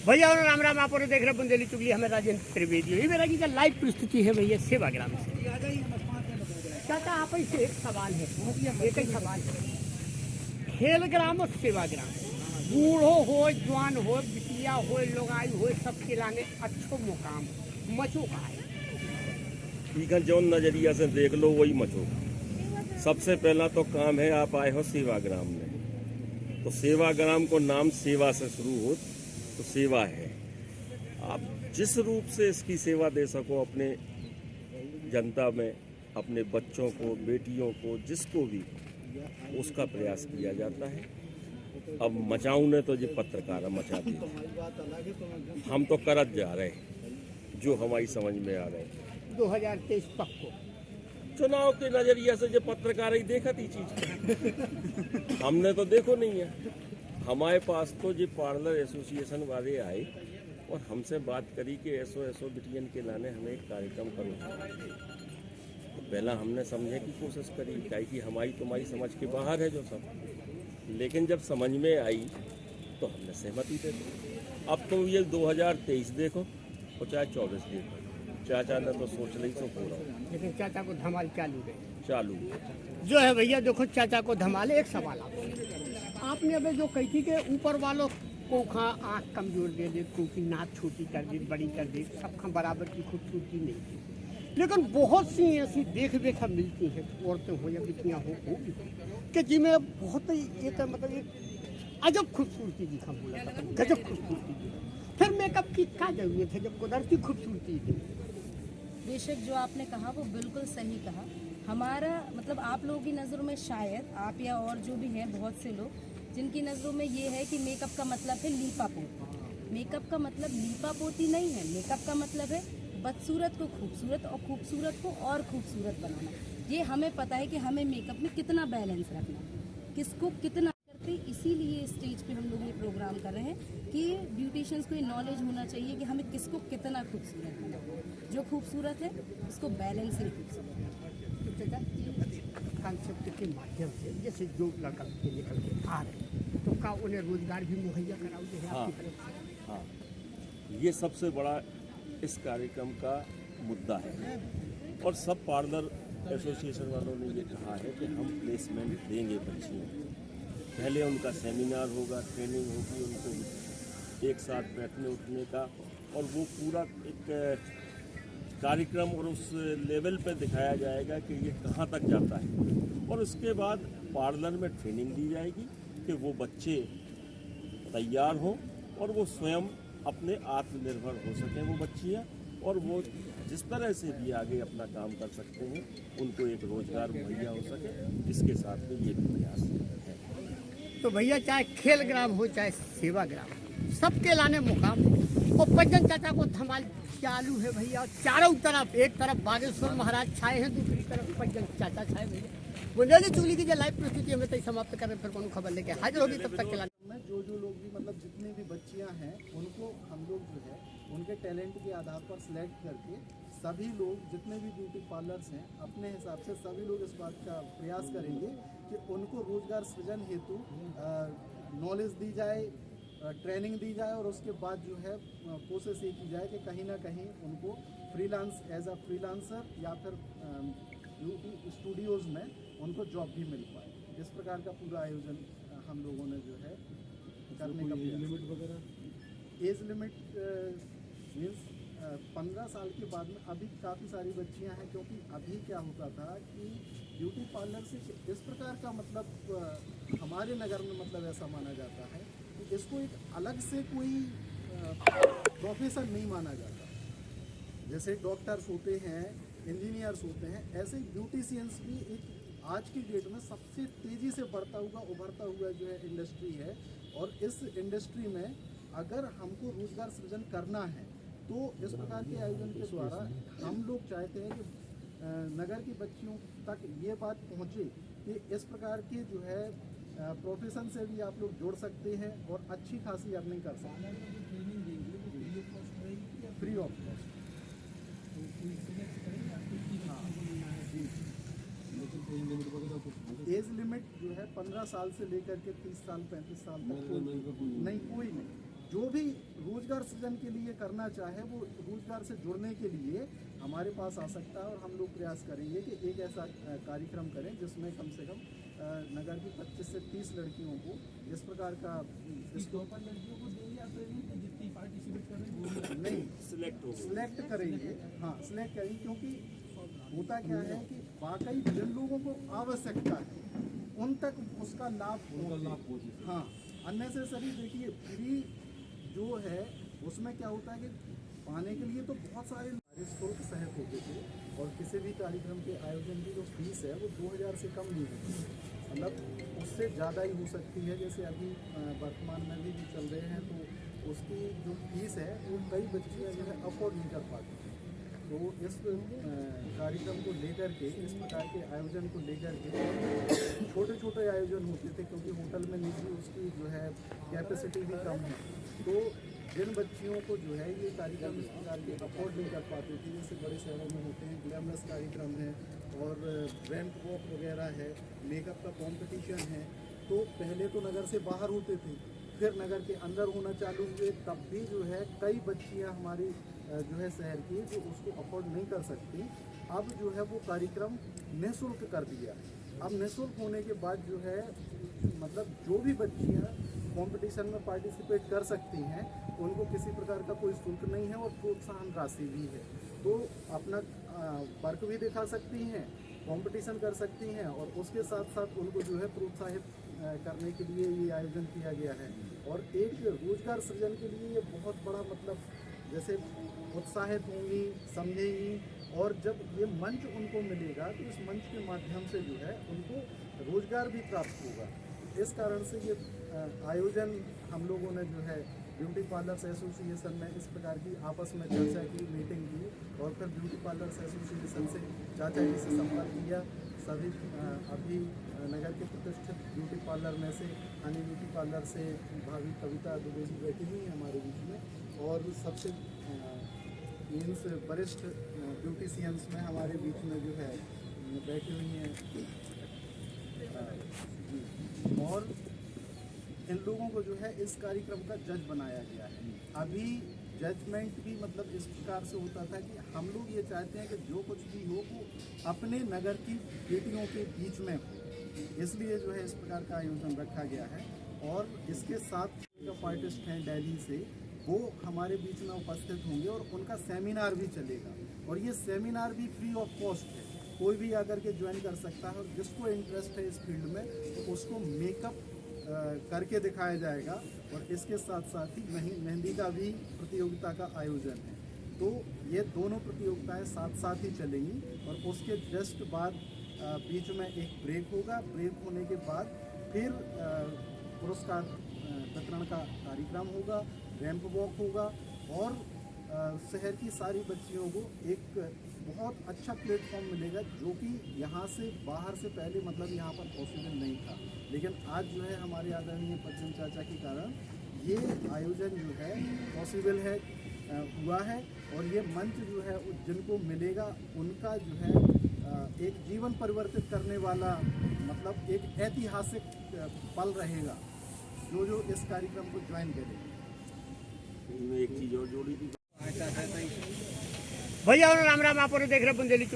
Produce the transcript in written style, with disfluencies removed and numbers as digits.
भैया और राम राम, आप देख रहे बुंदेली चुगली, हमें राजेंद्र त्रिवेदी। ये मेरा की लाइव प्रस्तुति है भैया सेवाग्राम से। चाचा आप ही से एक सवाल है, एक ही सवाल है, खेल ग्राम और सेवाग्राम, बूढ़ो हो जवान हो बिटिया हो लोगाई हो सबके लाने अच्छो मुकाम मचो का है। ठीक है, जो नजरिया से देख लो वही मचो। सबसे पहला तो काम है, आप आए हो सेवाग्राम में, तो सेवाग्राम को नाम सेवा से शुरू हो तो सेवा है। आप जिस रूप से इसकी सेवा दे सको अपने जनता में, अपने बच्चों को, बेटियों को, जिसको भी, उसका प्रयास किया जाता है। अब मचाऊ ने तो ये पत्रकार मचा दिया, हम तो करत जा रहे हैं जो हमारी समझ में आ रहे हैं। 2023 पक्को चुनाव के नजरिया से जो पत्रकार ही देखा थी चीज हमने तो देखो नहीं है। हमारे पास तो जो पार्लर एसोसिएशन वाले आए और हमसे बात करी कि ऐसो बिटियन के लाने हमें एक कार्यक्रम करो। तो पहला हमने समझने की कोशिश करी, क्या कि हमारी तुम्हारी समझ के बाहर है जो सब, लेकिन जब समझ में आई तो हमने सहमति दे दी। अब तुम ये 2023 देखो और चाहे 24 देखो, चाचा ने तो सोच ली तो पूरा, लेकिन चाचा को धमाल चालू चालू जो है भैया। देखो चाचा को धमाल। एक सवाल आपने अभी जो कही थी कि ऊपर वालों को खा आँख कमजोर दे दे, क्योंकि नाक छोटी कर दी, बड़ी कर दी, सबका बराबर की खूबसूरती नहीं थी। लेकिन बहुत सी ऐसी देख देखा मिलती हैं, औरतें हो या बिटियाँ हो कि जिनमें बहुत ही एक मतलब एक अजब खूबसूरती दिखा, बोला गजब खूबसूरती दिखा। फिर मेकअप की क्या जरूरत है जब कुदरती खूबसूरती थी? बेशक जो आपने कहा वो बिल्कुल सही कहा। हमारा मतलब आप लोगों की नज़रों में शायद आप या और जो भी हैं बहुत से लोग जिनकी नज़रों में ये है कि मेकअप का मतलब है लीपा पोती। मेकअप का मतलब लीपा पोती नहीं है। मेकअप का मतलब है बदसूरत को खूबसूरत और खूबसूरत को और खूबसूरत बनाना। ये हमें पता है कि हमें मेकअप में कितना बैलेंस रखना, किसको कितना करते। इसीलिए स्टेज पे हम लोग ये प्रोग्राम कर रहे हैं कि ब्यूटिशियंस को ये नॉलेज होना चाहिए कि हमें किसको कितना खूबसूरत बनाना। जो खूबसूरत है उसको बैलेंस ही खूबसूरत। कॉन्सेप्ट के माध्यम से जैसे जो लड़का निकल के आ रहे हैं तो क्या उन्हें रोजगार भी मुहैया कराओगे आपकी तरफ से? हाँ, ये सबसे बड़ा इस कार्यक्रम का मुद्दा है और सब पार्लर एसोसिएशन वालों ने ये कहा है कि हम प्लेसमेंट देंगे बच्चियों को। पहले उनका सेमिनार होगा, ट्रेनिंग होगी, उनको एक साथ बैठने उठने का, और वो पूरा एक कार्यक्रम और उस लेवल पे दिखाया जाएगा कि ये कहाँ तक जाता है। और उसके बाद पार्लर में ट्रेनिंग दी जाएगी कि वो बच्चे तैयार हों और वो स्वयं अपने आत्मनिर्भर हो सकें वो बच्चियाँ, और वो जिस तरह से भी आगे अपना काम कर सकते हैं, उनको एक रोजगार मुहैया हो सके। इसके साथ में ये भी प्रयास है। तो भैया चाहे खेल ग्राम हो चाहे सेवाग्राम, सबके लाने मुकाम। और पंजन चाचा को धमाल चालू है भैया, चारों तरफ। एक तरफ बागेश्वर महाराज छाए हैं, दूसरी तरफ पंजन चाचा छाए भैया। बुंदेली चुगली की जो लाइव प्रस्तुति हमें तो समाप्त करें, फिर कौन खबर लेके हाजिर होगी, तब तक के लिए जो लोग भी मतलब जितने भी बच्चियां हैं उनको हम लोग जो है उनके टैलेंट के आधार पर सिलेक्ट करके सभी लोग जितने भी ब्यूटी पार्लर्स हैं अपने हिसाब से सभी लोग इस बात का प्रयास करेंगे कि उनको रोजगार सृजन हेतु नॉलेज दी जाए, ट्रेनिंग दी जाए, और उसके बाद जो है कोशिश ये की जाए कि कहीं ना कहीं उनको फ्रीलांस एज अ फ्रीलांसर या फिर ब्यूटी स्टूडियोज़ में उनको जॉब भी मिल पाए। इस प्रकार का पूरा आयोजन हम लोगों ने जो है करने का एज लिमिट वगैरह, एज लिमिट मीन्स 15 साल के बाद में अभी काफ़ी सारी बच्चियां हैं, क्योंकि अभी क्या होता था कि ब्यूटी पार्लर से इस प्रकार का मतलब हमारे नगर में मतलब ऐसा माना जाता है कि इसको एक अलग से कोई प्रोफेशन नहीं माना जाता। जैसे डॉक्टर्स होते हैं, इंजीनियर्स होते हैं, ऐसे ब्यूटिशियंस भी एक आज की डेट में सबसे तेज़ी से बढ़ता हुआ उभरता हुआ जो है इंडस्ट्री है। और इस इंडस्ट्री में अगर हमको रोजगार सृजन करना है तो इस प्रकार के आयोजन के द्वारा हम लोग चाहते हैं कि नगर की बच्चियों तक ये बात पहुँचे कि इस प्रकार के जो है प्रोफेशन से भी आप लोग जुड़ सकते हैं और अच्छी खासी अर्निंग कर सकते हैं free of cost. Age limit जो है 15 साल से लेकर के 30 साल 35 साल तक नहीं, कोई नहीं। जो भी रोजगार सृजन के लिए करना चाहे वो रोजगार से जुड़ने के लिए हमारे पास आ सकता है, और हम लोग प्रयास करेंगे कि एक ऐसा कार्यक्रम करें जिसमें कम से कम नगर की 25 से 30 लड़कियों को इस प्रकार का लड़कियों को देंगे या ट्रेनिंग जितनी पार्टिसिपेट कर रहे हैं नहीं सिलेक्ट करेंगे। हाँ, सिलेक्ट करेंगे, क्योंकि होता क्या है कि वाकई जिन लोगों को आवश्यकता है उन तक उसका लाभ पहुंचे। हाँ, अननेसेसरी देखिए फ्री जो है उसमें क्या होता है कि पाने के लिए तो बहुत सारे शुल्क सहायक होते थे, और किसी भी कार्यक्रम के आयोजन की जो फीस है वो 2000 से कम नहीं होती, मतलब उससे ज़्यादा ही हो सकती है। जैसे अभी वर्तमान में भी चल रहे हैं तो उसकी जो फीस है वो कई बच्चियाँ जो है अफोर्ड नहीं कर पाती। तो इस कार्यक्रम को लेकर के, इस प्रकार के आयोजन को लेकर के छोटे छोटे आयोजन होते थे, क्योंकि होटल में निजी उसकी जो है कैपेसिटी भी कम है। तो जिन बच्चियों को जो है ये कार्यक्रम इस प्रकार के अफोर्ड नहीं कर पाते थे, जैसे बड़े शहरों में होते हैं ग्लैमरस कार्यक्रम है और रैंप वॉक वगैरह है, मेकअप का कंपटीशन है, तो पहले तो नगर से बाहर होते थे, फिर नगर के अंदर होना चालू हुए, तब भी जो है कई बच्चियां हमारी जो है शहर की जो उसको अफोर्ड नहीं कर सकती। अब जो है वो कार्यक्रम निःशुल्क कर दिया। अब निःशुल्क होने के बाद जो है मतलब जो भी बच्चियां कंपटीशन में पार्टिसिपेट कर सकती हैं उनको किसी प्रकार का कोई शुल्क नहीं है, और प्रोत्साहन राशि भी है, तो अपना वर्क भी दिखा सकती हैं, कंपटीशन कर सकती हैं, और उसके साथ साथ उनको जो है प्रोत्साहित करने के लिए ये आयोजन किया गया है। और एक रोजगार सृजन के लिए ये बहुत बड़ा मतलब जैसे उत्साहित होंगी, समझेंगी, और जब ये मंच उनको मिलेगा तो इस मंच के माध्यम से जो है उनको रोजगार भी प्राप्त होगा। इस कारण से ये आयोजन हम लोगों ने जो है ब्यूटी पार्लर्स एसोसिएशन में इस प्रकार की आपस में चर्चा की, मीटिंग की, और फिर ब्यूटी पार्लर्स एसोसिएशन से चाचा जी से संपर्क किया। सभी अभी नगर के प्रतिष्ठित ब्यूटी पार्लर में से हनी ब्यूटी पार्लर से भाभी कविता दुबे जी बैठी हुई हैं हमारे बीच में, और सबसे मीन्स वरिष्ठ ब्यूटिशियंस में हमारे बीच में जो है बैठी हुई हैं। और इन लोगों को जो है इस कार्यक्रम का जज बनाया गया है। अभी जजमेंट भी मतलब इस प्रकार से होता था कि हम लोग ये चाहते हैं कि जो कुछ भी हो वो अपने नगर की बेटियों के बीच में हो, इसलिए जो है इस प्रकार का आयोजन रखा गया है। और इसके साथ जो आर्टिस्ट हैं दिल्ली से वो हमारे बीच में उपस्थित होंगे, और उनका सेमिनार भी चलेगा, और ये सेमिनार भी फ्री ऑफ कॉस्ट है, कोई भी आकर के ज्वाइन कर सकता है, और जिसको इंटरेस्ट है इस फील्ड में तो उसको मेकअप करके दिखाया जाएगा। और इसके साथ साथ ही मेहंदी का भी प्रतियोगिता का आयोजन है। तो ये दोनों प्रतियोगिताएं साथ साथ ही चलेंगी, और उसके जस्ट बाद बीच में एक ब्रेक होगा। ब्रेक होने के बाद फिर पुरस्कार वितरण का कार्यक्रम होगा, रैंप वॉक होगा, और शहर की सारी बच्चियों को एक बहुत अच्छा प्लेटफॉर्म मिलेगा, जो कि यहाँ से बाहर से पहले मतलब यहाँ पर पॉसिबल नहीं था। लेकिन आज जो है हमारे आदरणीय पद्म चाचा के कारण ये आयोजन जो है पॉसिबल है, हुआ है। और ये मंच जो है जिनको मिलेगा उनका जो है एक जीवन परिवर्तित करने वाला मतलब एक ऐतिहासिक पल रहेगा जो इस कार्यक्रम को ज्वाइन करेगा। एक चीज़ और जोड़ी थी भैया और राम राम, आप देख रहे बुंदेली।